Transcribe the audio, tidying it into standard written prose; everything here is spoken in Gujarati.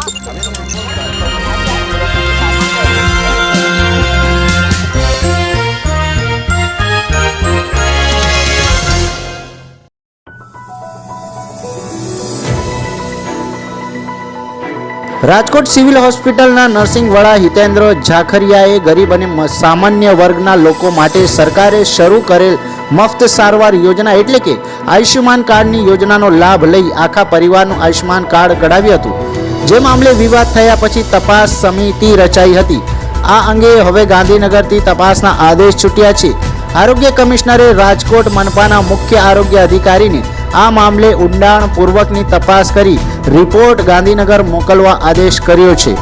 રાજકોટ સિવિલ હોસ્પિટલના નર્સિંગ વડા હિતેન્દ્ર ઝાખરિયાએ ગરીબ અને સામાન્ય વર્ગના લોકો માટે સરકારે શરૂ કરેલ મફત સારવાર યોજના એટલે કે આયુષ્યમાન કાર્ડની યોજનાનો લાભ લઈ આખા પરિવારનું આયુષ્યમાન કાર્ડ કઢાવ્યું હતું, જે મામલે વિવાદ થયા પછી તપાસ સમિતિ રચાઈ હતી। આ અંગે હવે ગાંધીનગરથી તપાસના આદેશ છૂટ્યા છે। આરોગ્ય કમિશનરે રાજકોટ મનપાના મુખ્ય આરોગ્ય અધિકારીને આ મામલે ઊંડાણપૂર્વકની તપાસ કરી રિપોર્ટ ગાંધીનગર મોકલવા આદેશ કર્યો છે।